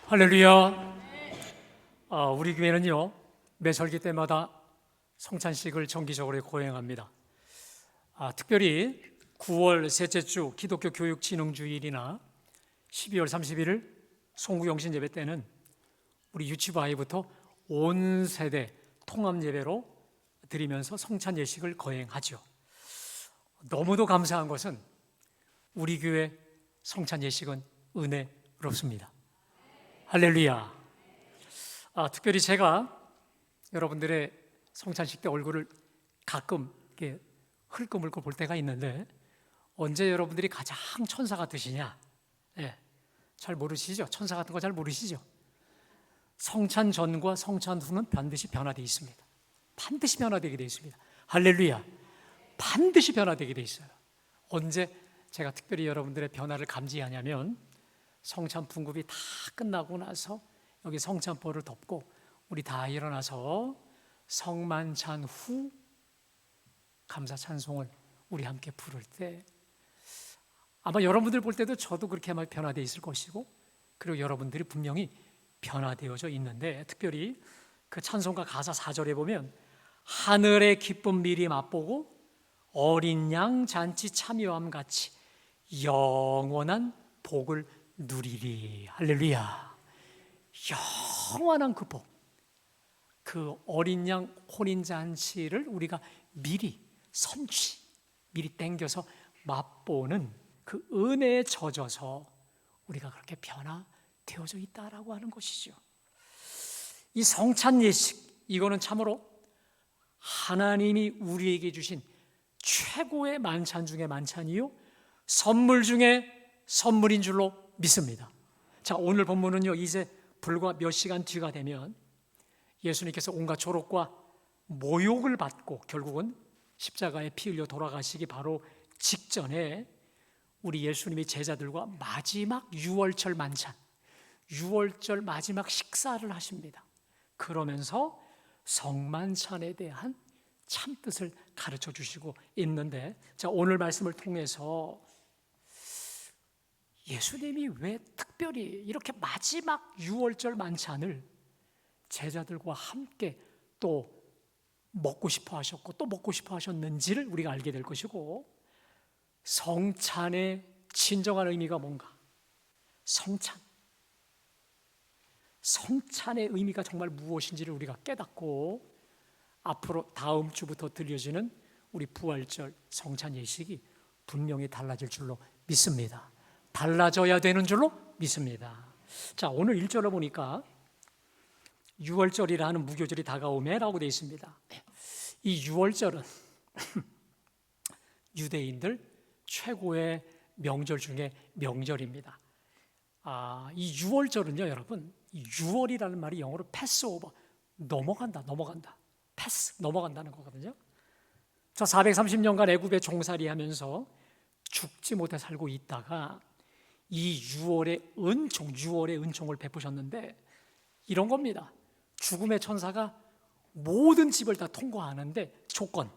할렐루야. 우리 교회는요, 매 설교 때마다 성찬식을 정기적으로 거행합니다. 특별히 9월 셋째 주 기독교 교육진흥주일이나 12월 31일 송구영신 예배 때는 우리 유치부 아이부터 온 세대 통합 예배로 드리면서 성찬 예식을 거행하죠. 너무도 감사한 것은 우리 교회 성찬 예식은 은혜롭습니다. 할렐루야. 특별히 제가 여러분들의 성찬식 때 얼굴을 가끔 이렇게 흘끔흘끔 볼 때가 있는데, 언제 여러분들이 가장 천사 같으시냐? 잘 모르시죠? 천사 같은 거 잘 모르시죠? 성찬 전과 성찬 후는 반드시 변화되어 있습니다. 반드시 변화되게 되어 있습니다. 할렐루야. 반드시 변화되게 되어 있어요. 언제 제가 특별히 여러분들의 변화를 감지하냐면, 성찬 분급이 다 끝나고 나서 여기 성찬포를 덮고 우리 다 일어나서 성만찬 후 감사 찬송을 우리 함께 부를 때, 아마 여러분들 볼 때도 저도 그렇게 아마 변화되어 있을 것이고, 그리고 여러분들이 분명히 변화되어져 있는데, 특별히 그 찬송가 가사 4절에 보면 하늘의 기쁨 미리 맛보고 어린 양 잔치 참여함 같이 영원한 복을 누리리. 할렐루야. 영원한 그 복, 그 어린 양 혼인 잔치를 우리가 미리 선취, 미리 땡겨서 맛보는 그 은혜에 젖어서 우리가 그렇게 변화되어져 있다라고 하는 것이죠. 이 성찬 예식, 이거는 참으로 하나님이 우리에게 주신 최고의 만찬 중에 만찬이요, 선물 중에 선물인 줄로 믿습니다. 자, 오늘 본문은요, 이제 불과 몇 시간 뒤가 되면 예수님께서 온갖 조롱과 모욕을 받고 결국은 십자가에 피 흘려 돌아가시기 바로 직전에 우리 예수님이 제자들과 마지막 유월절 만찬, 유월절 마지막 식사를 하십니다. 그러면서 성만찬에 대한 참뜻을 가르쳐 주시고 있는데, 자, 오늘 말씀을 통해서 예수님이 왜 특별히 이렇게 마지막 유월절 만찬을 제자들과 함께 또 먹고 싶어 하셨고 또 먹고 싶어 하셨는지를 우리가 알게 될 것이고, 성찬의 진정한 의미가 뭔가, 성찬의 의미가 정말 무엇인지를 우리가 깨닫고, 앞으로 다음 주부터 들려지는 우리 부활절 성찬 예식이 분명히 달라질 줄로 믿습니다. 달라져야 되는 줄로 믿습니다. 자, 오늘 1절을 보니까 유월절이라는 무교절이 다가오매 라고 되어 있습니다. 이 유월절은 유대인들 최고의 명절 중에 명절입니다. 이 유월절은요, 여러분, 이 유월이라는 말이 영어로 패스오버, 넘어간다, 패스, 넘어간다는 거거든요. 저 430년간 애굽에 종살이 하면서 죽지 못해 살고 있다가 이 유월의 은총을 베푸셨는데, 이런 겁니다. 죽음의 천사가 모든 집을 다 통과하는데 조건,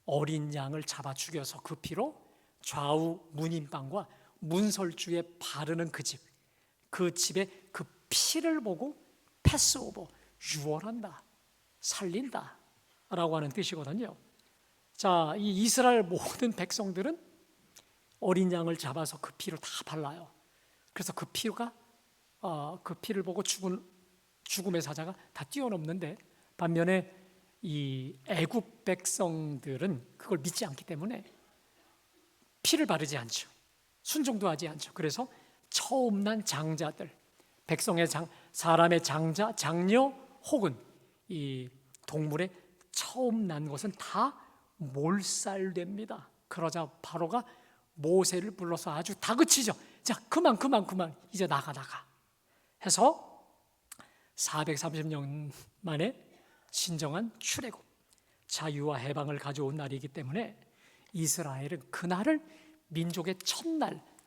어린 양을 잡아 죽여서 그 피로 좌우 문인방과 문설주에 바르는 그 집, 그 집의 그 피를 보고 패스오버, 유월한다, 살린다 라고 하는 뜻이거든요. 자, 이 이스라엘 모든 백성들은 어린 양을 잡아서 그 피를 다 발라요. 그래서 그 피를 보고 죽음의 사자가 다 뛰어넘는데, 반면에 이 애굽 백성들은 그걸 믿지 않기 때문에 피를 바르지 않죠. 순종도 하지 않죠. 그래서 처음 난 장자들, 사람의 장자, 장녀 혹은 이 동물의 처음 난 것은 다 몰살됩니다. 그러자 바로가 모세를 불러서 아주 다그치죠. 자, 그만 이제 나가 해서 430년 만에 진정한 출애굽, 자유와 해방을 가져온 날이기 때문에 이스라엘은 그날을 민족의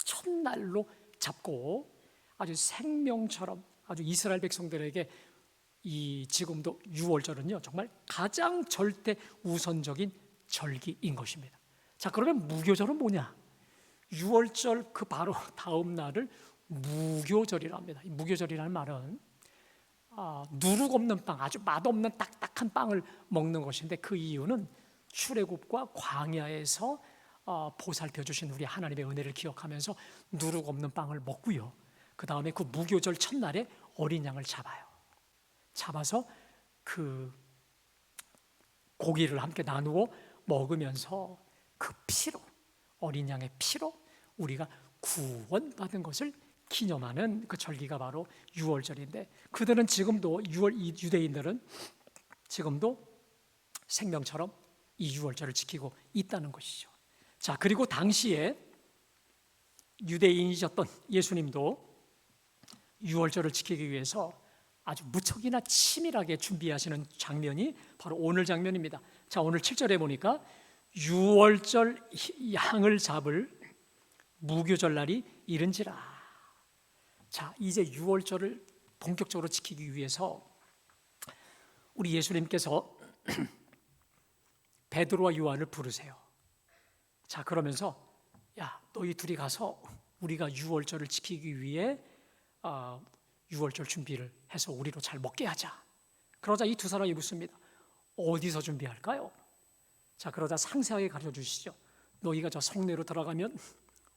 첫날로 잡고 아주 생명처럼, 아주 이스라엘 백성들에게 이 지금도 유월절은요, 정말 가장 절대 우선적인 절기인 것입니다. 자, 그러면 무교절은 뭐냐? 유월절 그 바로 다음 날을 무교절이랍니다. 이 무교절이라는 말은 누룩 없는 빵, 아주 맛없는 딱딱한 빵을 먹는 것인데, 그 이유는 출애굽과 광야에서 보살펴 주신 우리 하나님의 은혜를 기억하면서 누룩 없는 빵을 먹고요, 그 다음에 그 무교절 첫날에 어린 양을 잡아서 그 고기를 함께 나누어 먹으면서 그 피로, 어린 양의 피로 우리가 구원받은 것을 기념하는 그 절기가 바로 유월절인데, 그들은 지금도 유대인들은 지금도 생명처럼 이 유월절을 지키고 있다는 것이죠. 자, 그리고 당시에 유대인이셨던 예수님도 유월절을 지키기 위해서 아주 무척이나 치밀하게 준비하시는 장면이 바로 오늘 장면입니다. 자, 오늘 7절에 보니까 유월절 양을 잡을 무교절 날이 이른지라. 자, 이제 유월절을 본격적으로 지키기 위해서 우리 예수님께서 베드로와 요한을 부르세요. 자, 그러면서 야, 너희 둘이 가서 우리가 유월절을 지키기 위해 유월절 준비를 해서 우리로 잘 먹게 하자. 그러자 이 두 사람이 묻습니다. 어디서 준비할까요? 자, 그러자 상세하게 가르쳐 주시죠. 너희가 저 성내로 들어가면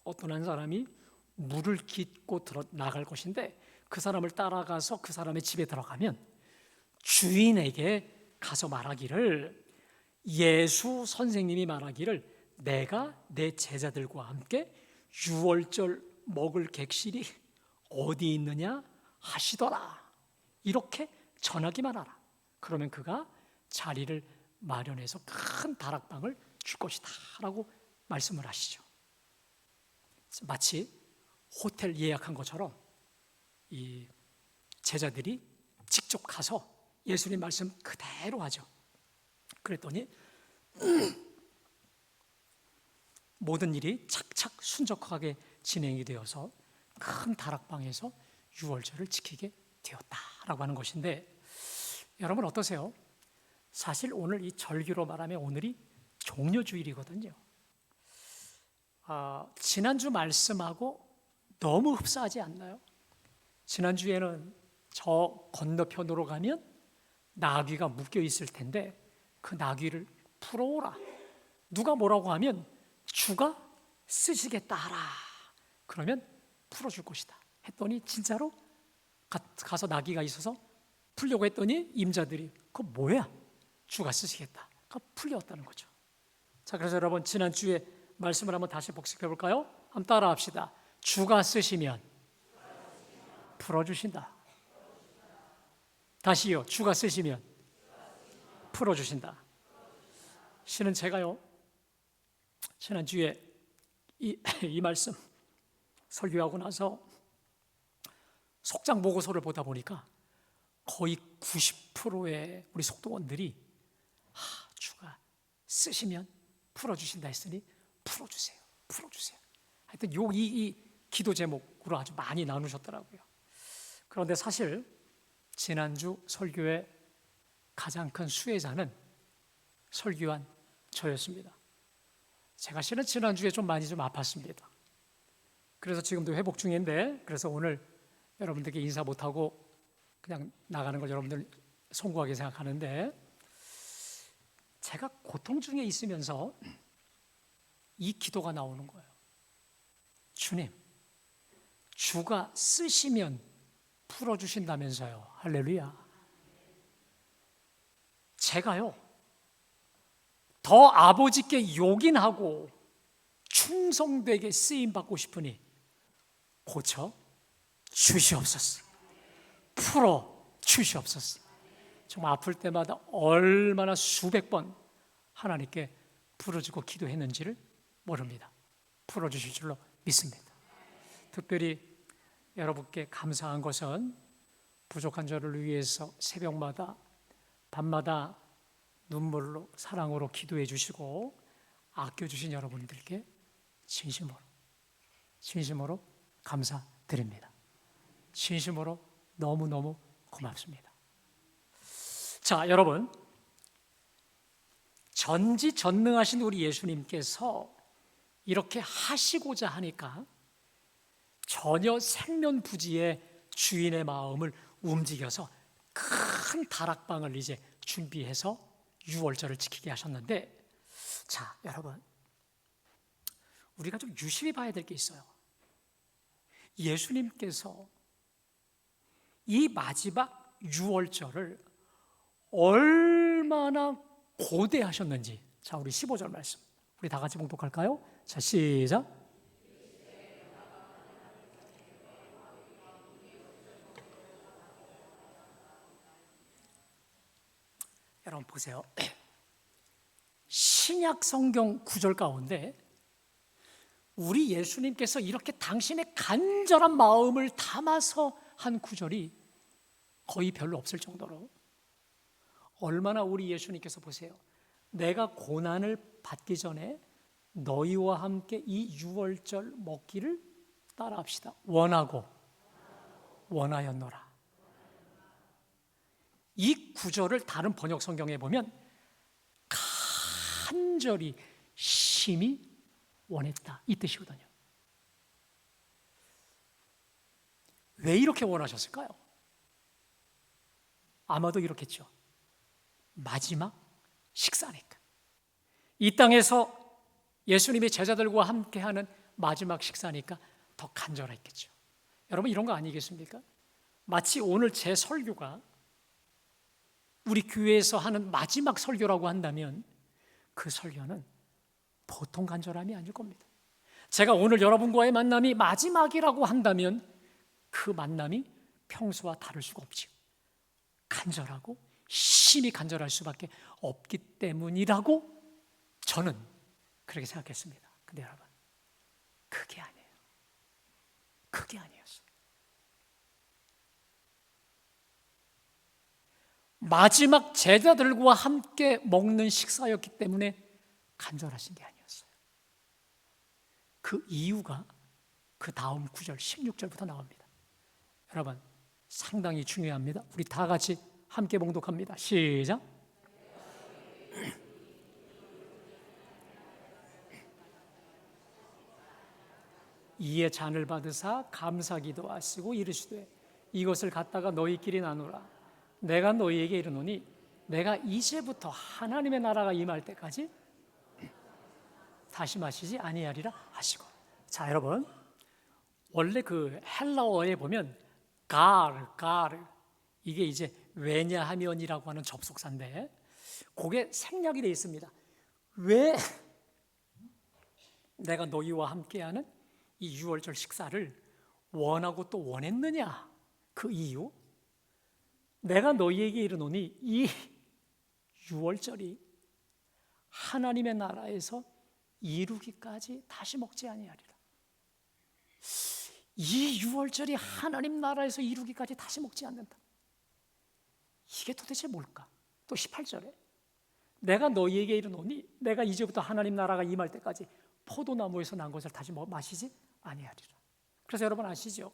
어떤 한 사람이 물을 깃고 나갈 것인데, 그 사람을 따라가서 그 사람의 집에 들어가면 주인에게 가서 말하기를, 예수 선생님이 말하기를 내가 내 제자들과 함께 유월절 먹을 객실이 어디 있느냐 하시더라. 이렇게 전하기만 하라. 그러면 그가 자리를 마련해서 큰 다락방을 줄 것이다 라고 말씀을 하시죠. 마치 호텔 예약한 것처럼 이 제자들이 직접 가서 예수님 말씀 그대로 하죠. 그랬더니 모든 일이 착착 순적하게 진행이 되어서 큰 다락방에서 유월절을 지키게 되었다라고 하는 것인데, 여러분 어떠세요? 사실 오늘 이 절기로 말하면 오늘이 종려주일이거든요. 지난주 말씀하고 너무 흡사하지 않나요? 지난주에는 저 건너편으로 가면 나귀가 묶여 있을 텐데 그 나귀를 풀어오라. 누가 뭐라고 하면 주가 쓰시겠다 하라. 그러면 풀어줄 것이다 했더니 진짜로 가서 나귀가 있어서 풀려고 했더니 임자들이 그거 뭐야? 주가 쓰시겠다. 그거 풀려왔다는 거죠. 자, 그래서 여러분 지난주에 말씀을 한번 다시 복습해 볼까요? 한번 따라 합시다. 주가 쓰시면 풀어주신다. 다시요. 주가 쓰시면 풀어주신다. 실은 제가요, 지난주에 이 말씀 설교하고 나서 속장 보고서를 보다 보니까 거의 90%의 우리 속도원들이 주가 쓰시면 풀어주신다 했으니 풀어주세요. 하여튼 이 기도 제목으로 아주 많이 나누셨더라고요. 그런데 사실 지난주 설교의 가장 큰 수혜자는 설교한 저였습니다. 제가 실은 지난주에 좀 많이 아팠습니다. 그래서 지금도 회복 중인데, 그래서 오늘 여러분들께 인사 못하고 그냥 나가는 걸 여러분들 송구하게 생각하는데, 제가 고통 중에 있으면서 이 기도가 나오는 거예요. 주님, 주가 쓰시면 풀어주신다면서요. 할렐루야. 제가요 더 아버지께 요긴하고 충성되게 쓰임받고 싶으니 고쳐 주시옵소서. 풀어 주시옵소서. 정말 아플 때마다 얼마나 수백 번 하나님께 부르짖고 기도했는지를 모릅니다. 풀어주실 줄로 믿습니다. 특별히 여러분께 감사한 것은 부족한 저를 위해서 새벽마다 밤마다 눈물로 사랑으로 기도해 주시고 아껴주신 여러분들께 진심으로 감사드립니다. 진심으로 너무너무 고맙습니다. 자, 여러분, 전지전능하신 우리 예수님께서 이렇게 하시고자 하니까 전혀 생면부지의 주인의 마음을 움직여서 큰 다락방을 이제 준비해서 유월절을 지키게 하셨는데, 자, 여러분, 우리가 좀 유심히 봐야 될 게 있어요. 예수님께서 이 마지막 유월절을 얼마나 고대하셨는지, 자, 우리 15절 말씀 우리 다 같이 봉독할까요? 자, 시작. 여러분 보세요. 신약 성경 구절 가운데 우리 예수님께서 이렇게 당신의 간절한 마음을 담아서 한 구절이 거의 별로 없을 정도로, 얼마나 우리 예수님께서 보세요. 내가 고난을 받기 전에 너희와 함께 이 유월절 먹기를 따라합시다. 원하고 원하였노라. 이 구절을 다른 번역 성경에 보면 간절히 심히 원했다, 이 뜻이거든요. 왜 이렇게 원하셨을까요? 아마도 이렇겠죠. 마지막 식사니까. 이 땅에서 예수님이 제자들과 함께하는 마지막 식사니까 더 간절했겠죠. 여러분, 이런 거 아니겠습니까? 마치 오늘 제 설교가 우리 교회에서 하는 마지막 설교라고 한다면 그 설교는 보통 간절함이 아닐 겁니다. 제가 오늘 여러분과의 만남이 마지막이라고 한다면 그 만남이 평소와 다를 수가 없지요. 간절하고 심히 간절할 수밖에 없기 때문이라고 저는 그렇게 생각했습니다. 근데 여러분, 그게 아니에요. 그게 아니었어요. 마지막 제자들과 함께 먹는 식사였기 때문에 간절하신 게 아니었어요. 그 이유가 그 다음 구절 16절부터 나옵니다. 여러분, 상당히 중요합니다. 우리 다 같이 함께 봉독합니다. 시작. 이에 잔을 받으사 감사기도 하시고 이르시되 이것을 갖다가 너희끼리 나누라. 내가 너희에게 이르노니 내가 이제부터 하나님의 나라가 임할 때까지 다시 마시지 아니하리라 하시고. 자, 여러분, 원래 그 헬라어에 보면 가르 이게 이제 왜냐하면이라고 하는 접속사인데 그게 생략이 되어 있습니다. 왜 내가 너희와 함께하는 이 유월절 식사를 원하고 또 원했느냐? 그 이유, 내가 너희에게 이르노니 이 유월절이 하나님의 나라에서 이루기까지 다시 먹지 아니하리라. 이 유월절이 하나님 나라에서 이루기까지 다시 먹지 않는다. 이게 도대체 뭘까? 또 18절에 내가 너희에게 이르노니 내가 이제부터 하나님 나라가 임할 때까지 포도나무에서 난 것을 다시 마시지 아니하리라. 그래서 여러분 아시죠?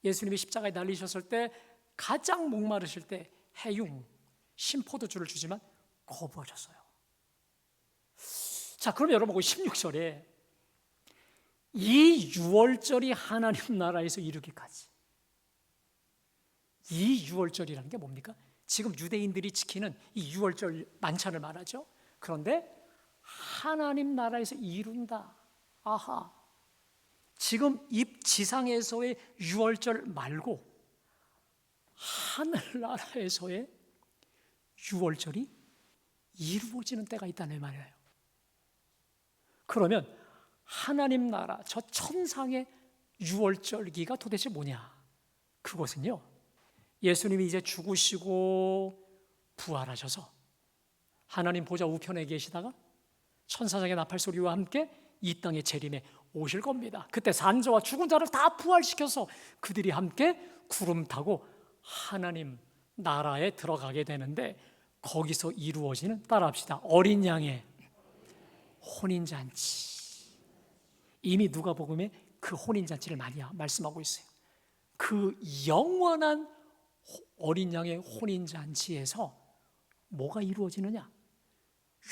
예수님이 십자가에 달리셨을 때 가장 목마르실 때 해융, 신포도주를 주지만 거부하셨어요. 자, 그럼 여러분 16절에 이 유월절이 하나님 나라에서 이루기까지, 이 유월절이라는 게 뭡니까? 지금 유대인들이 지키는 이 유월절 만찬을 말하죠. 그런데 하나님 나라에서 이룬다. 아하, 지금 이 지상에서의 유월절 말고 하늘나라에서의 유월절이 이루어지는 때가 있다는 말이에요. 그러면 하나님 나라, 저 천상의 유월절기가 도대체 뭐냐? 그것은요, 예수님이 이제 죽으시고 부활하셔서 하나님 보좌 우편에 계시다가 천사장의 나팔 소리와 함께 이 땅의 재림에 오실 겁니다. 그때 산자와 죽은 자를 다 부활시켜서 그들이 함께 구름 타고 하나님 나라에 들어가게 되는데, 거기서 이루어지는, 따라합시다, 어린 양의 혼인잔치. 이미 누가복음에 그 혼인잔치를 많이 말씀하고 있어요. 그 영원한 어린 양의 혼인잔치에서 뭐가 이루어지느냐?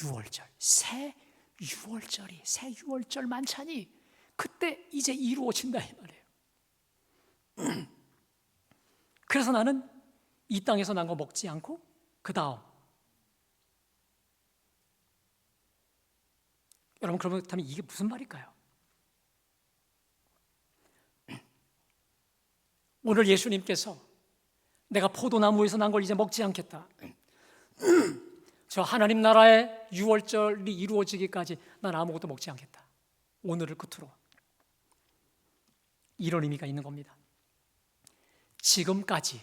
유월절, 새 유월절 만찬이 그때 이제 이루어진다 이 말이에요. 그래서 나는 이 땅에서 난 거 먹지 않고 그 다음, 여러분 그렇다면 이게 무슨 말일까요? 오늘 예수님께서 내가 포도나무에서 난 걸 이제 먹지 않겠다, 저 하나님 나라의 유월절이 이루어지기까지 난 아무것도 먹지 않겠다, 오늘을 끝으로, 이런 의미가 있는 겁니다. 지금까지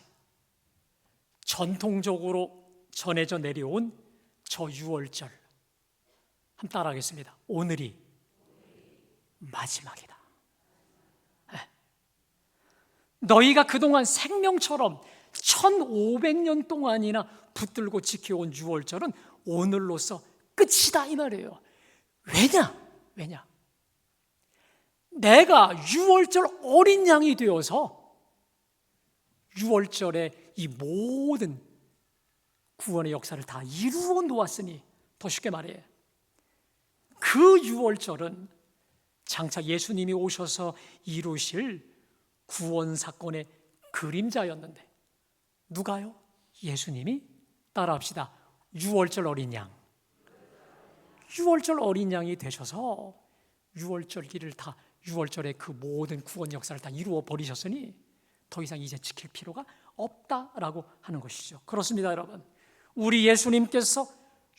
전통적으로 전해져 내려온 저 유월절, 한번 따라하겠습니다. 오늘이 마지막이다. 너희가 그동안 생명처럼 1500년 동안이나 붙들고 지켜온 유월절은 오늘로서 끝이다, 이 말이에요. 왜냐? 내가 유월절 어린 양이 되어서 유월절의 이 모든 구원의 역사를 다 이루어 놓았으니, 더 쉽게 말해, 그 유월절은 장차 예수님이 오셔서 이루실 구원 사건의 그림자였는데, 누가요? 예수님이. 따라합시다. 유월절 어린 양. 유월절 어린 양이 되셔서 유월절기를 다, 유월절의 그 모든 구원 역사를 다 이루어 버리셨으니 더 이상 이제 지킬 필요가 없다라고 하는 것이죠. 그렇습니다, 여러분. 우리 예수님께서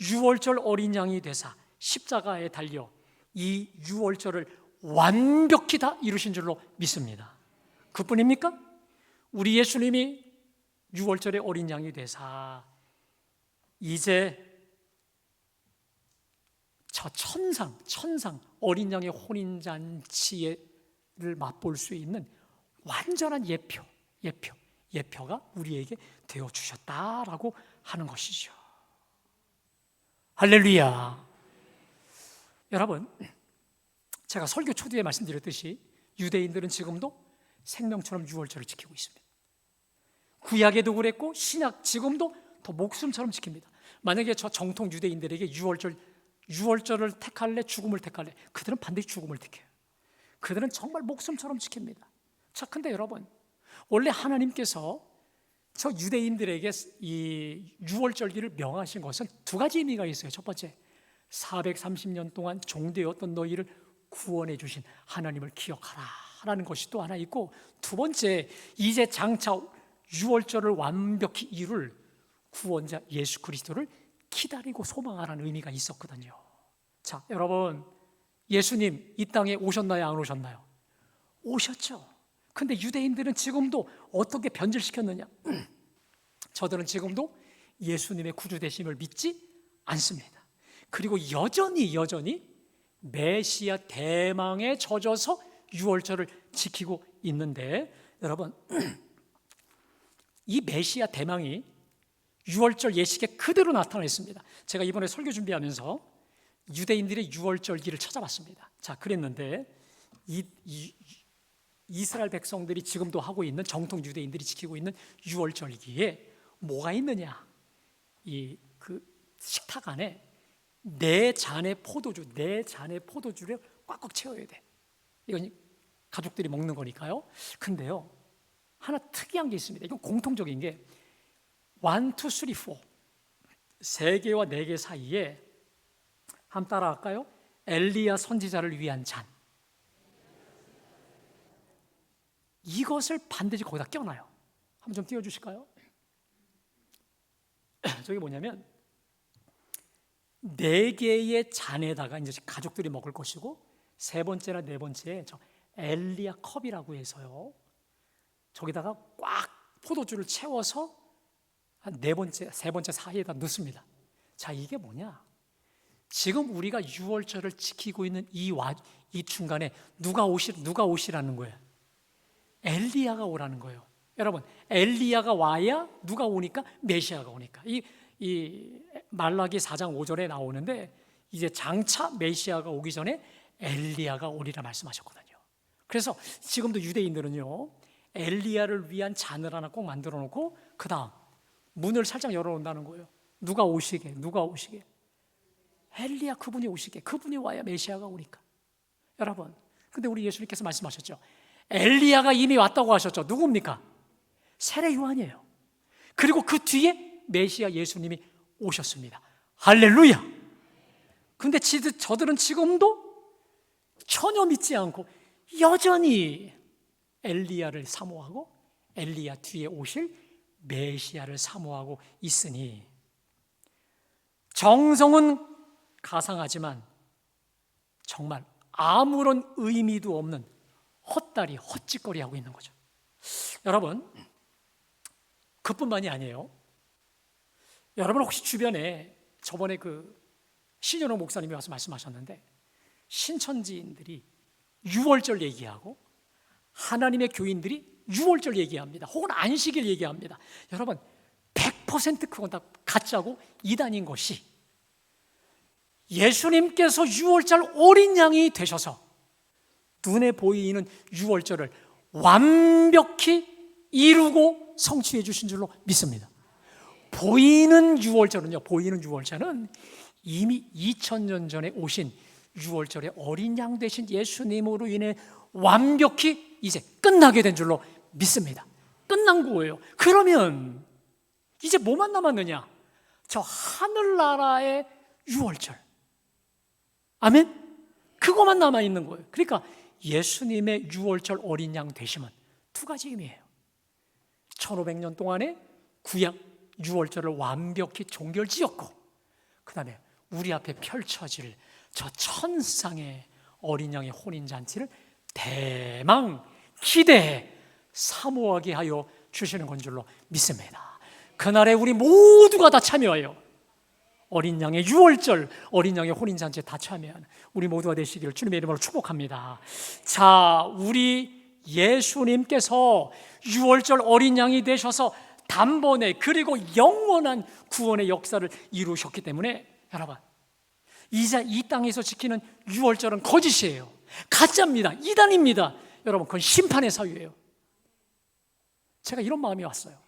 유월절 어린 양이 되사 십자가에 달려 이 유월절을 완벽히 다 이루신 줄로 믿습니다. 그뿐입니까? 우리 예수님이 유월절의 어린 양이 되사 이제 저 천상 어린 양의 혼인잔치를 맛볼 수 있는 완전한 예표가 우리에게 되어 주셨다라고 하는 것이죠. 할렐루야. 여러분, 제가 설교 초두에 말씀드렸듯이 유대인들은 지금도 생명처럼 유월절을 지키고 있습니다. 구약에도 그랬고 신약 지금도 더 목숨처럼 지킵니다. 만약에 저 정통 유대인들에게 유월절을 택할래, 죽음을 택할래? 그들은 반드시 죽음을 택해요. 그들은 정말 목숨처럼 지킵니다. 자, 근데 여러분, 원래 하나님께서 저 유대인들에게 이 유월절기를 명하신 것은 두 가지 의미가 있어요. 첫 번째, 430년 동안 종되었던 너희를 구원해 주신 하나님을 기억하라 라는 것이 또 하나 있고, 두 번째, 이제 장차 유월절을 완벽히 이룰 구원자 예수 그리스도를 기다리고 소망하라는 의미가 있었거든요. 자, 여러분, 예수님 이 땅에 오셨나요, 안 오셨나요? 오셨죠. 근데 유대인들은 지금도 어떻게 변질시켰느냐? 저들은 지금도 예수님의 구주 되심을 믿지 않습니다. 그리고 여전히 메시아 대망에 젖어서 유월절을 지키고 있는데, 여러분, 이 메시아 대망이 유월절 예식에 그대로 나타나 있습니다. 제가 이번에 설교 준비하면서 유대인들의 유월절기를 찾아봤습니다. 자, 그랬는데 이스라엘 백성들이 지금도 하고 있는, 정통 유대인들이 지키고 있는 유월절기에 뭐가 있느냐? 그 식탁 안에 네 잔의 포도주를 꽉꽉 채워야 돼. 이건 가족들이 먹는 거니까요. 근데요, 하나 특이한 게 있습니다. 이건 공통적인 게 1, 2, 3, 4 세 개와 네 개 사이에, 한번 따라할까요? 엘리야 선지자를 위한 잔, 이것을 반드시 거기다 껴놔요. 한번 좀 띄워주실까요? 저게 뭐냐면, 네 개의 잔에다가 이제 가족들이 먹을 것이고, 세 번째나 네 번째에 저 엘리야 컵이라고 해서요, 저기다가 꽉 포도주를 채워서 한 네 번째, 세 번째 사이에다 넣습니다. 자, 이게 뭐냐? 지금 우리가 유월절을 지키고 있는 이 중간에 누가 오시라는 거예요? 엘리야가 오라는 거예요. 여러분, 엘리야가 와야 누가 오니까? 메시아가 오니까. 이 말라기 4장 5절에 나오는데, 이제 장차 메시아가 오기 전에 엘리야가 오리라 말씀하셨거든요. 그래서 지금도 유대인들은요, 엘리야를 위한 잔을 하나 꼭 만들어 놓고 그 다음 문을 살짝 열어놓는다는 거예요. 누가 오시게. 엘리야 그분이 오시게. 그분이 와야 메시아가 오니까. 여러분, 근데 우리 예수님께서 말씀하셨죠. 엘리야가 이미 왔다고 하셨죠. 누굽니까? 세례 요한이에요. 그리고 그 뒤에 메시아 예수님이 오셨습니다. 할렐루야. 근데 저들은 지금도 전혀 믿지 않고 여전히 엘리야를 사모하고 엘리야 뒤에 오실 메시아를 사모하고 있으니 정성은 가상하지만 정말 아무런 의미도 없는 헛다리, 헛짓거리하고 있는 거죠. 여러분, 그뿐만이 아니에요. 여러분 혹시 주변에 저번에 신현옥 목사님이 와서 말씀하셨는데 신천지인들이 유월절 얘기하고 하나님의 교인들이 유월절 얘기합니다. 혹은 안식일 얘기합니다. 여러분 100% 그건 다 가짜고 이단인 것이 예수님께서 유월절 어린 양이 되셔서 눈에 보이는 유월절을 완벽히 이루고 성취해 주신 줄로 믿습니다. 보이는 유월절은 이미 2000년 전에 오신 유월절의 어린 양 되신 예수님으로 인해 완벽히 이제 끝나게 된 줄로 믿습니다. 끝난 거예요. 그러면 이제 뭐만 남았느냐? 저 하늘나라의 유월절. 아멘? 그거만 남아있는 거예요. 그러니까 예수님의 유월절 어린 양 되심은 두 가지 의미예요. 1500년 동안에 구약 유월절을 완벽히 종결지었고 그 다음에 우리 앞에 펼쳐질 저 천상의 어린 양의 혼인잔치를 대망 기대해 사모하게 하여 주시는 건 줄로 믿습니다. 그날에 우리 모두가 다 참여하여 어린 양의 유월절, 어린 양의 혼인잔치에 다 참여하는 우리 모두가 되시기를 주님의 이름으로 축복합니다. 자, 우리 예수님께서 유월절 어린 양이 되셔서 단번에 그리고 영원한 구원의 역사를 이루셨기 때문에 여러분 이제 이 땅에서 지키는 유월절은 거짓이에요. 가짜입니다. 이단입니다. 여러분 그건 심판의 사유예요. 제가 이런 마음이 왔어요.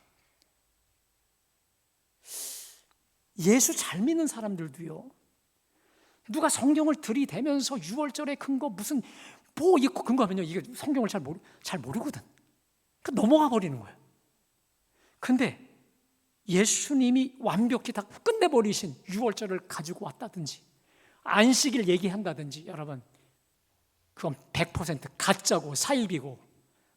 예수 잘 믿는 사람들도요, 누가 성경을 들이대면서 유월절의 근거 무슨 뭐 있고 근거하면요, 이게 성경을 잘 모르거든. 그 넘어가 버리는 거예요. 근데 예수님이 완벽히 다 끝내버리신 유월절을 가지고 왔다든지 안식일 얘기한다든지 여러분 그건 100% 가짜고 사입이고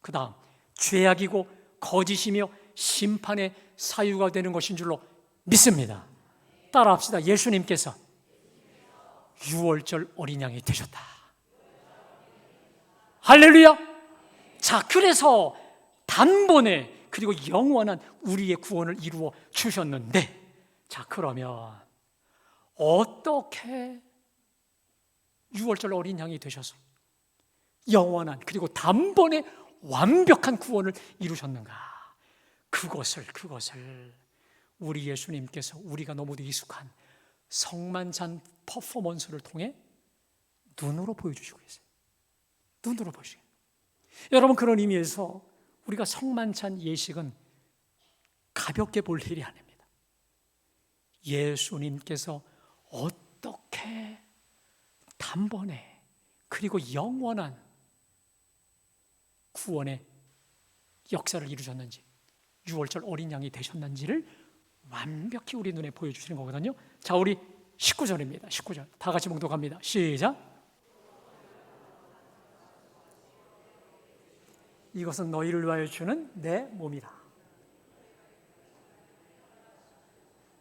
그 다음 죄악이고 거짓이며 심판의 사유가 되는 것인 줄로 믿습니다. 따라합시다. 예수님께서 유월절 어린 양이 되셨다. 할렐루야. 자, 그래서 단번에 그리고 영원한 우리의 구원을 이루어 주셨는데, 자, 그러면 어떻게 유월절 어린 양이 되셔서 영원한 그리고 단번에 완벽한 구원을 이루셨는가? 그것을 우리 예수님께서 우리가 너무도 익숙한 성만찬 퍼포먼스를 통해 눈으로 보여주시고 계세요. 눈으로 보시고. 여러분 그런 의미에서 우리가 성만찬 예식은 가볍게 볼 일이 아닙니다. 예수님께서 어떻게 단번에 그리고 영원한 구원의 역사를 이루셨는지, 유월절 어린 양이 되셨는지를 완벽히 우리 눈에 보여주시는 거거든요. 자, 우리 19절입니다. 19절 다 같이 봉독합니다. 시작. 이것은 너희를 위하여 주는 내 몸이다.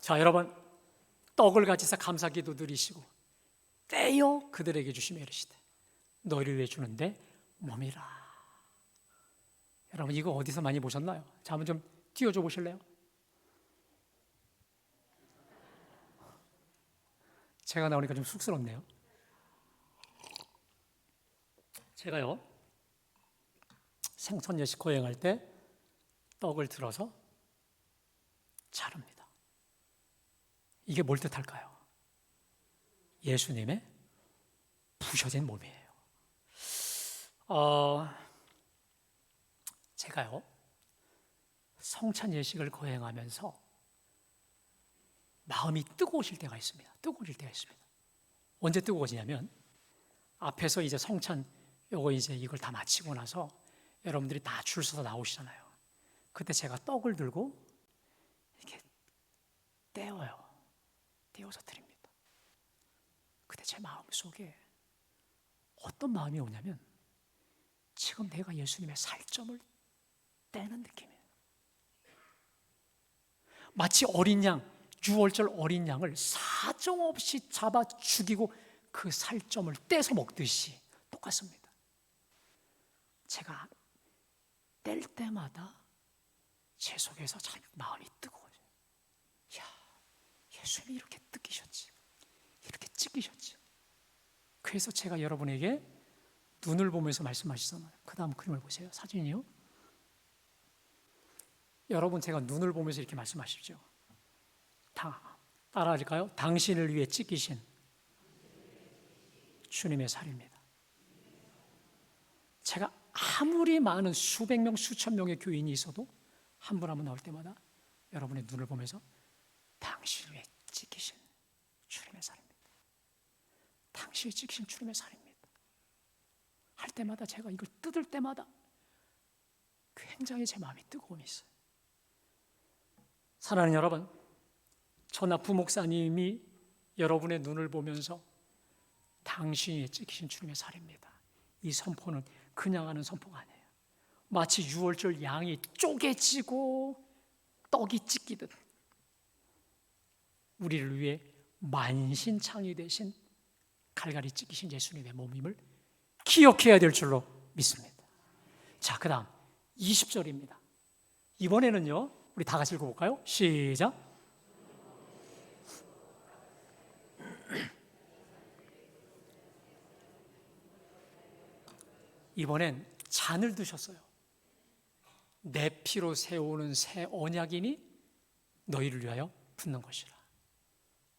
자, 여러분 떡을 가지사 감사기도 드리시고 떼어 그들에게 주시며 이르시되 너희를 위해 주는 내 몸이라. 여러분 이거 어디서 많이 보셨나요? 자, 한번 좀 띄워줘 보실래요? 제가 나오니까 좀 쑥스럽네요. 제가요 생선 예식 거행할 때 떡을 들어서 자릅니다. 이게 뭘 뜻할까요? 예수님의 부셔진 몸이에요. 제가요 성찬 예식을 거행하면서 마음이 뜨거워질 때가 있습니다. 언제 뜨거워지냐면 앞에서 이제 성찬 이걸 다 마치고 나서 여러분들이 다 줄 서서 나오시잖아요. 그때 제가 떡을 들고 이렇게 떼어서 드립니다. 그때 제 마음속에 어떤 마음이 오냐면 지금 내가 예수님의 살점을 떼는 느낌이에요. 마치 어린 양, 6월절 어린 양을 사정없이 잡아 죽이고 그 살점을 떼서 먹듯이 똑같습니다. 제가 뗄 때마다 제 속에서 참 마음이 뜨거워져요. 야, 예수님이 이렇게 뜯기셨지, 이렇게 찢기셨지. 그래서 제가 여러분에게 눈을 보면서 말씀하시잖아요. 그 다음 그림을 보세요. 사진이요. 여러분, 제가 눈을 보면서 이렇게 말씀하십시오. 따라할까요? 당신을 위해 찢기신 주님의 살입니다. 제가 아무리 많은 수백 명, 수천 명의 교인이 있어도 한 분 한 분 나올 때마다 여러분의 눈을 보면서 당신을 위해 찢기신 주님의 살입니다. 당신이 찢기신 주님의 살입니다. 할 때마다 제가 이걸 뜯을 때마다 굉장히 제 마음이 뜨거움이 있어요. 사랑하는 여러분, 저나 부목사님이 여러분의 눈을 보면서 당신이 찢기신 주님의 살입니다. 이 선포는 그냥 하는 선포가 아니에요. 마치 6월절 양이 쪼개지고 떡이 찢기듯 우리를 위해 만신창이 되신 갈갈이 찢기신 예수님의 몸임을 기억해야 될 줄로 믿습니다. 자, 그 다음 20절입니다. 이번에는요, 우리 다 같이 읽어볼까요? 시작. 이번엔 잔을 드셨어요. 내 피로 세우는 새 언약이니 너희를 위하여 붓는 것이라.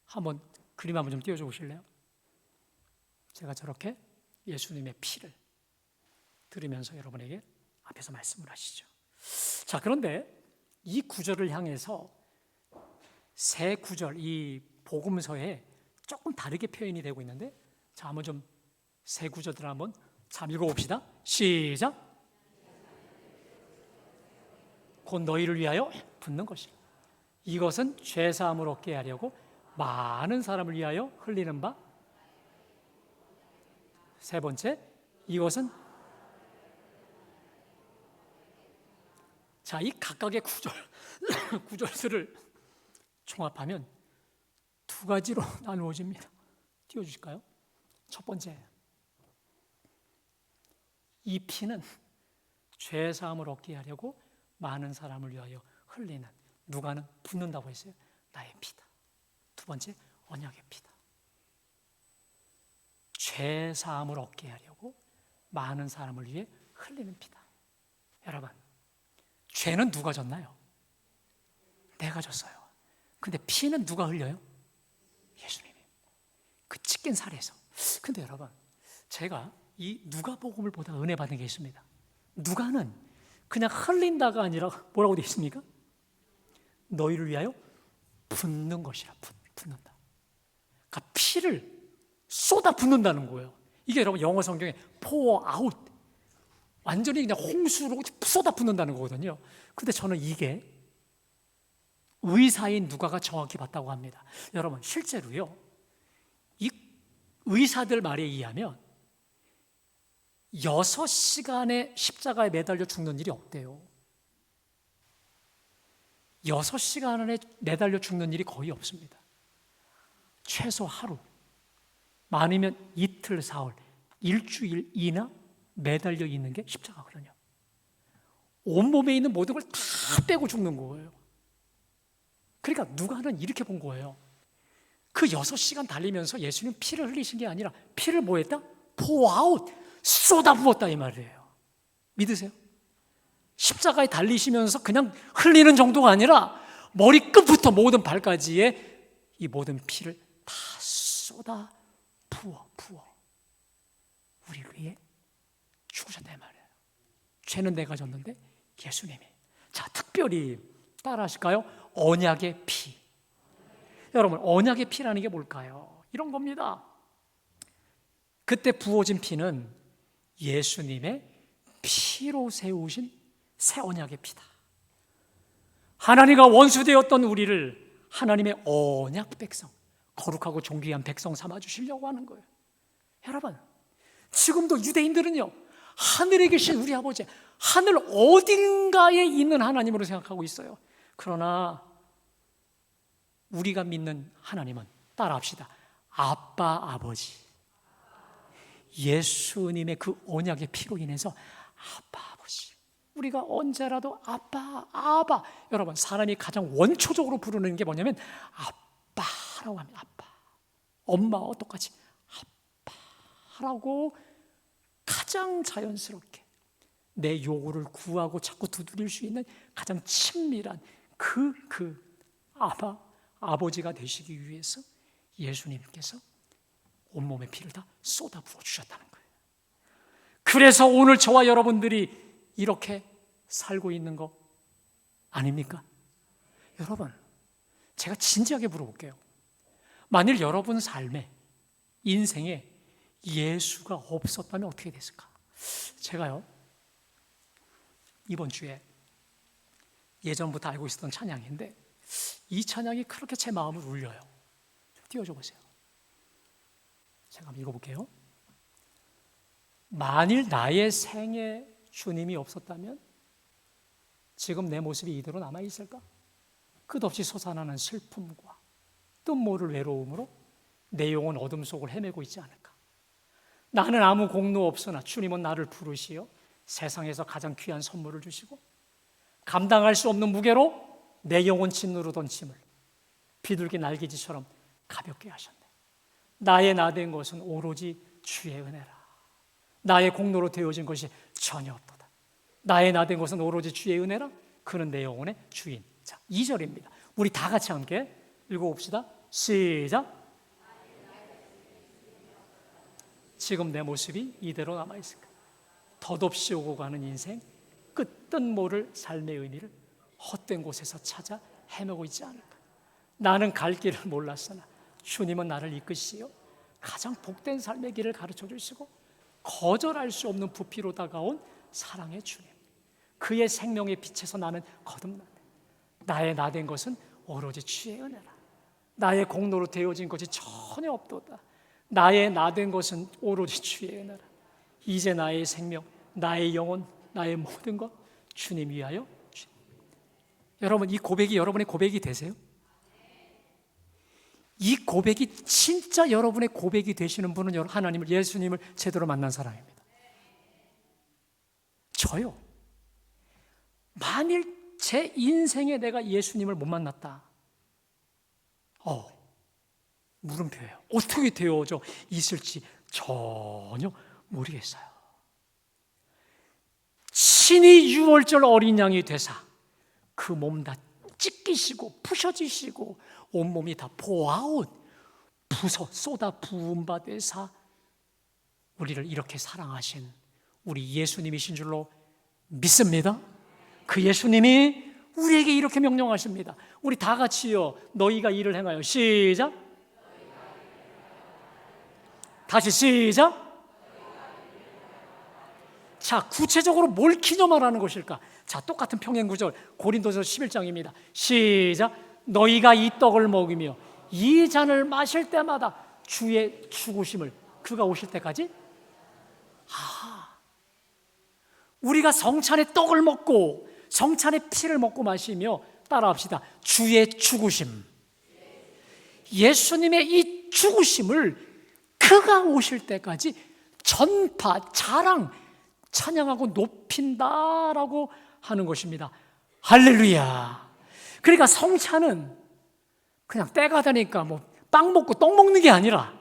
한번 그림 한번 좀 띄워줘 보실래요? 제가 저렇게 예수님의 피를 들으면서 여러분에게 앞에서 말씀을 하시죠. 자, 그런데 이 구절을 향해서 새 구절, 이 복음서에 조금 다르게 표현이 되고 있는데, 자, 한번 좀 새 구절들 한번 참 읽어봅시다. 시작. 곧 너희를 위하여 붓는 것이라. 이것은 죄사함을 얻게 하려고 많은 사람을 위하여 흘리는 바. 세 번째, 이것은, 자, 이 각각의 구절들을 총합하면 두 가지로 나누어집니다. 띄워주실까요? 첫 번째, 이 피는 죄사함을 얻게 하려고 많은 사람을 위하여 흘리는, 누가는 붓는다고 했어요. 나의 피다. 두 번째, 언약의 피다. 죄사함을 얻게 하려고 많은 사람을 위해 흘리는 피다. 여러분, 죄는 누가 졌나요? 내가 졌어요. 근데 피는 누가 흘려요? 예수님이. 그 찢긴 살에서. 근데 여러분, 제가 이 누가복음을 보다 은혜 받은 게 있습니다. 누가는 그냥 흘린다가 아니라 뭐라고 되어 있습니까? 너희를 위하여 붓는 것이라. 붓는다. 그러니까 피를 쏟아 붓는다는 거예요. 이게 여러분 영어 성경에 pour out, 완전히 그냥 홍수로 쏟아 붓는다는 거거든요. 근데 저는 이게 의사인 누가가 정확히 봤다고 합니다. 여러분, 실제로요, 이 의사들 말에 의하면 6시간의 십자가에 매달려 죽는 일이 없대요. 6시간에 매달려 죽는 일이 거의 없습니다. 최소 하루, 많으면 이틀, 사흘, 일주일이나 매달려 있는 게 십자가거든요. 온몸에 있는 모든 걸 다 빼고 죽는 거예요. 그러니까 누가는 이렇게 본 거예요. 그 6시간 달리면서 예수님 피를 흘리신 게 아니라 피를 뭐 했다? pour out, 쏟아부었다 이 말이에요. 믿으세요? 십자가에 달리시면서 그냥 흘리는 정도가 아니라 머리끝부터 모든 발까지의 이 모든 피를 다 쏟아 부어 우리를 위해 죽으셨다 이 말이에요. 죄는 내가 졌는데 예수님이. 자, 특별히 따라 하실까요? 언약의 피. 여러분, 언약의 피라는 게 뭘까요? 이런 겁니다. 그때 부어진 피는 예수님의 피로 세우신 새 언약의 피다. 하나님과 원수되었던 우리를 하나님의 언약 백성, 거룩하고 존귀한 백성 삼아주시려고 하는 거예요. 여러분, 지금도 유대인들은요, 하늘에 계신 우리 아버지, 하늘 어딘가에 있는 하나님으로 생각하고 있어요. 그러나 우리가 믿는 하나님은, 따라합시다, 아빠, 아버지. 예수님의 그 언약의 피로 인해서 아빠, 아버지. 우리가 언제라도 아빠, 아바. 여러분, 사람이 가장 원초적으로 부르는 게 뭐냐면 아빠라고 합니다. 아빠. 엄마와 똑같이 아빠라고 가장 자연스럽게 내 요구를 구하고 자꾸 두드릴 수 있는 가장 친밀한 아바, 아버지가 되시기 위해서 예수님께서 온몸의 피를 다 쏟아 부어주셨다는 거예요. 그래서 오늘 저와 여러분들이 이렇게 살고 있는 거 아닙니까? 여러분, 제가 진지하게 물어볼게요. 만일 여러분 삶에, 인생에 예수가 없었다면 어떻게 됐을까? 제가요, 이번 주에 예전부터 알고 있었던 찬양인데 이 찬양이 그렇게 제 마음을 울려요. 좀 띄워줘 보세요. 제가 한번 읽어볼게요. 만일 나의 생에 주님이 없었다면 지금 내 모습이 이대로 남아있을까? 끝없이 솟아나는 슬픔과 뜻 모를 외로움으로 내 영혼 어둠 속을 헤매고 있지 않을까? 나는 아무 공로 없으나 주님은 나를 부르시어 세상에서 가장 귀한 선물을 주시고 감당할 수 없는 무게로 내 영혼 짓누르던 짐을 비둘기 날개짓처럼 가볍게 하셨네. 나의 나된 것은 오로지 주의 은혜라. 나의 공로로 되어진 것이 전혀 없도다. 나의 나된 것은 오로지 주의 은혜라. 그는 내 영혼의 주인. 자, 2절입니다. 우리 다 같이 함께 읽어봅시다. 시작. 지금 내 모습이 이대로 남아있을까? 덧없이 오고 가는 인생, 끝뜻 모를 삶의 의미를 헛된 곳에서 찾아 헤매고 있지 않을까? 나는 갈 길을 몰랐으나 주님은 나를 이끄시어 가장 복된 삶의 길을 가르쳐 주시고 거절할 수 없는 부피로 다가온 사랑의 주님, 그의 생명의 빛에서 나는 거듭나네. 나의 나된 것은 오로지 주의 은혜라. 나의 공로로 되어진 것이 전혀 없도다. 나의 나된 것은 오로지 주의 은혜라. 이제 나의 생명, 나의 영혼, 나의 모든 것 주님 위하여 주님. 여러분, 이 고백이 여러분의 고백이 되세요? 이 고백이 진짜 여러분의 고백이 되시는 분은 하나님을, 예수님을 제대로 만난 사람입니다. 저요, 만일 제 인생에 내가 예수님을 못 만났다, 물음표예요. 어떻게 되어져 있을지 전혀 모르겠어요. 친히 유월절 어린 양이 되사 그 몸 다 찢기시고 부셔지시고 온몸이 다 보아온 쏟아 부은 바 되사 우리를 이렇게 사랑하신 우리 예수님이신 줄로 믿습니다. 그 예수님이 우리에게 이렇게 명령하십니다. 우리 다 같이요, 너희가 이를 행하여. 시작. 다시 시작. 자, 구체적으로 뭘 기념하라는 것일까? 자, 똑같은 평행 구절 고린도서 11장입니다. 시작. 너희가 이 떡을 먹으며 이 잔을 마실 때마다 주의 죽으심을, 그가 오실 때까지. 우리가 성찬의 떡을 먹고 성찬의 피를 먹고 마시며, 따라합시다, 주의 죽으심, 예수님의 이 죽으심을 그가 오실 때까지 전파, 자랑, 찬양하고 높인다라고 하는 것입니다. 할렐루야. 그러니까 성찬은 그냥 때가 되니까 빵 먹고 떡 먹는 게 아니라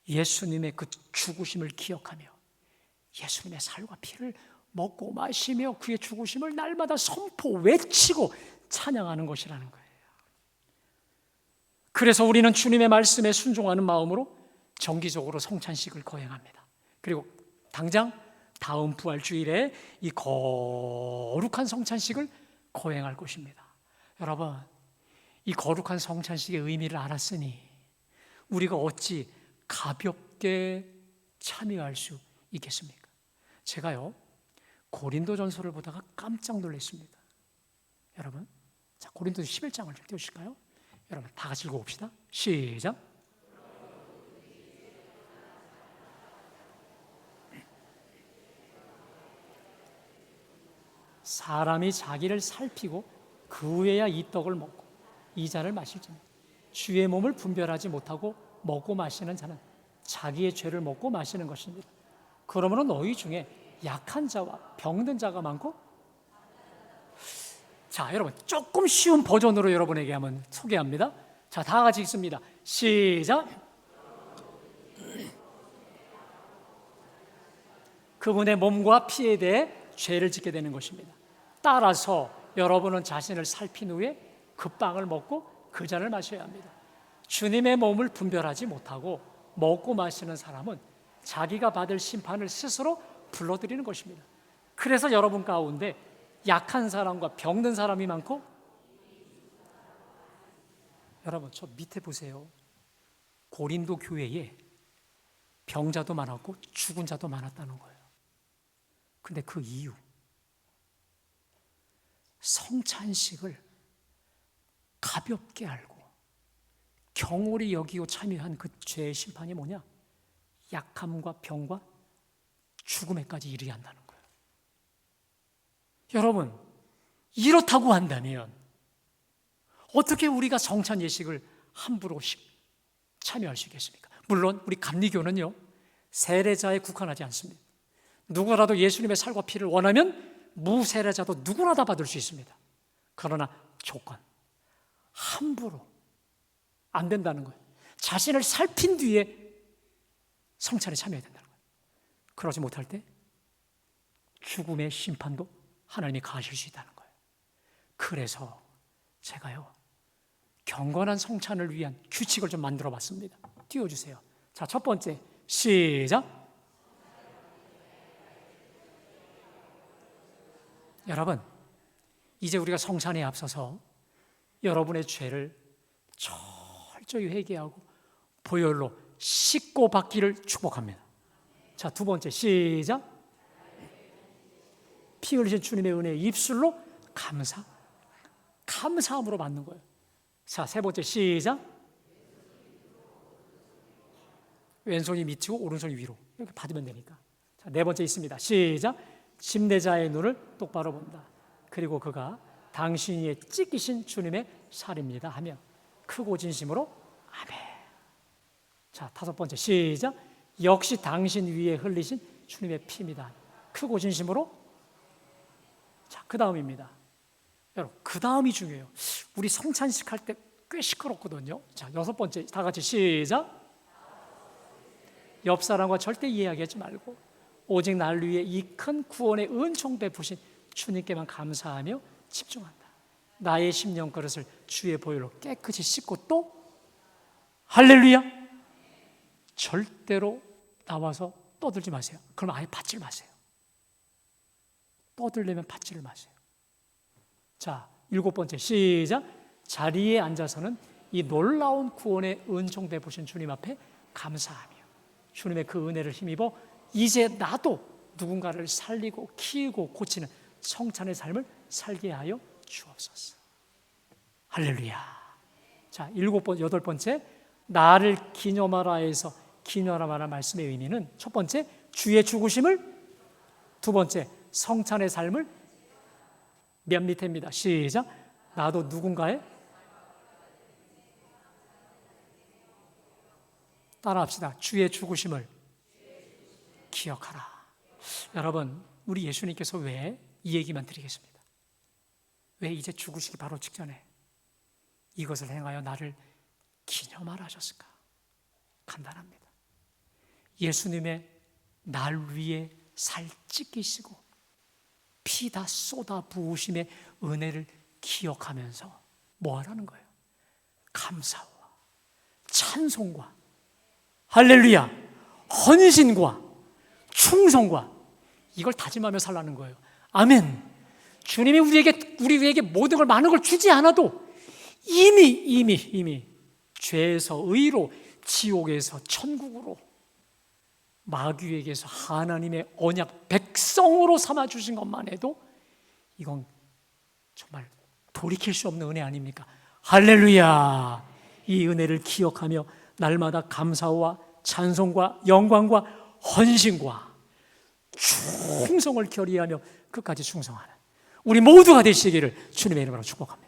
예수님의 그 죽으심을 기억하며 예수님의 살과 피를 먹고 마시며 그의 죽으심을 날마다 선포, 외치고 찬양하는 것이라는 거예요. 그래서 우리는 주님의 말씀에 순종하는 마음으로 정기적으로 성찬식을 거행합니다. 그리고 당장 다음 부활주일에 이 거룩한 성찬식을 거행할 것입니다. 여러분, 이 거룩한 성찬식의 의미를 알았으니 우리가 어찌 가볍게 참여할 수 있겠습니까? 제가요, 고린도전서를 보다가 깜짝 놀랐습니다. 여러분, 자, 고린도서 11장을 좀 띄워주실까요? 여러분 다 같이 읽어봅시다. 시작. 사람이 자기를 살피고 그 후에야 이 떡을 먹고 이 잔을 마실지니 주의 몸을 분별하지 못하고 먹고 마시는 자는 자기의 죄를 먹고 마시는 것입니다. 그러므로 너희 중에 약한 자와 병든 자가 많고, 자, 여러분 조금 쉬운 버전으로 여러분에게 한번 소개합니다. 자, 다 같이 읽습니다. 시작. 그분의 몸과 피에 대해 죄를 짓게 되는 것입니다. 따라서 여러분은 자신을 살핀 후에 그 빵을 먹고 그 잔을 마셔야 합니다. 주님의 몸을 분별하지 못하고 먹고 마시는 사람은 자기가 받을 심판을 스스로 불러들이는 것입니다. 그래서 여러분 가운데 약한 사람과 병든 사람이 많고, 여러분 저 밑에 보세요. 고린도 교회에 병자도 많았고 죽은 자도 많았다는 거예요. 근데 그 이유, 성찬식을 가볍게 알고 경홀히 여기고 참여한 그 죄의 심판이 뭐냐? 약함과 병과 죽음에까지 이르게 한다는 거예요. 여러분, 이렇다고 한다면 어떻게 우리가 성찬 예식을 함부로 참여할 수 있겠습니까? 물론 우리 감리교는요, 세례자에 국한하지 않습니다. 누구라도 예수님의 살과 피를 원하면 무세례자도 누구나 다 받을 수 있습니다. 그러나 조건, 함부로 안 된다는 거예요. 자신을 살핀 뒤에 성찬에 참여해야 된다는 거예요. 그러지 못할 때 죽음의 심판도 하나님이 가하실 수 있다는 거예요. 그래서 제가요, 경건한 성찬을 위한 규칙을 좀 만들어 봤습니다. 띄워주세요. 자, 첫 번째, 시작. 여러분, 이제 우리가 성찬에 앞서서 여러분의 죄를 철저히 회개하고 보혈로 씻고 받기를 축복합니다. 자, 두 번째, 시작. 피 흘리신 주님의 은혜에 입술로 감사함으로 받는 거예요. 자, 세 번째, 시작. 왼손이 밑이고 오른손이 위로 이렇게 받으면 되니까. 자, 네 번째 있습니다. 시작. 침례자의 눈을 똑바로 본다. 그리고 그가 당신이 찢기신 주님의 살입니다 하며 크고 진심으로 아멘. 자, 다섯 번째, 시작. 역시 당신 위에 흘리신 주님의 피입니다. 크고 진심으로. 자, 그 다음입니다. 여러분, 그 다음이 중요해요. 우리 성찬식 할 때 꽤 시끄럽거든요. 자, 여섯 번째, 다 같이 시작. 옆 사람과 절대 이야기하지 말고 오직 날 위해 이 큰 구원의 은총 베푸신 주님께만 감사하며 집중한다. 나의 심령 그릇을 주의 보혈로 깨끗이 씻고 또 할렐루야. 절대로 나와서 떠들지 마세요. 그럼 아예 받질 마세요. 떠들려면 받지를 마세요. 자, 일곱 번째, 시작. 자리에 앉아서는 이 놀라운 구원의 은총 베푸신 주님 앞에 감사하며 주님의 그 은혜를 힘입어 이제 나도 누군가를 살리고 키우고 고치는 성찬의 삶을 살게 하여 주옵소서. 할렐루야. 자, 여덟 번째, 나를 기념하라 해서 기념하라 말씀의 의미는 첫 번째, 주의 죽으심을, 두 번째, 성찬의 삶을. 맨 밑에입니다. 시작. 나도 누군가의, 따라합시다. 주의 죽으심을 기억하라. 여러분, 우리 예수님께서 왜 이 얘기만 드리겠습니다. 왜 이제 죽으시기 바로 직전에 이것을 행하여 나를 기념하라 하셨을까? 간단합니다. 예수님의 날 위에 살 찢기시고 피 다 쏟아 부으심의 은혜를 기억하면서 뭐 하라는 거예요? 감사와 찬송과 할렐루야, 헌신과 충성과 이걸 다짐하며 살라는 거예요. 아멘. 주님이 우리에게 모든 걸, 많은 걸 주지 않아도 이미 죄에서 의로, 지옥에서 천국으로, 마귀에게서 하나님의 언약 백성으로 삼아주신 것만 해도 이건 정말 돌이킬 수 없는 은혜 아닙니까? 할렐루야! 이 은혜를 기억하며 날마다 감사와 찬송과 영광과 헌신과 충성을 결의하며 끝까지 충성하는 우리 모두가 되시기를 주님의 이름으로 축복합니다.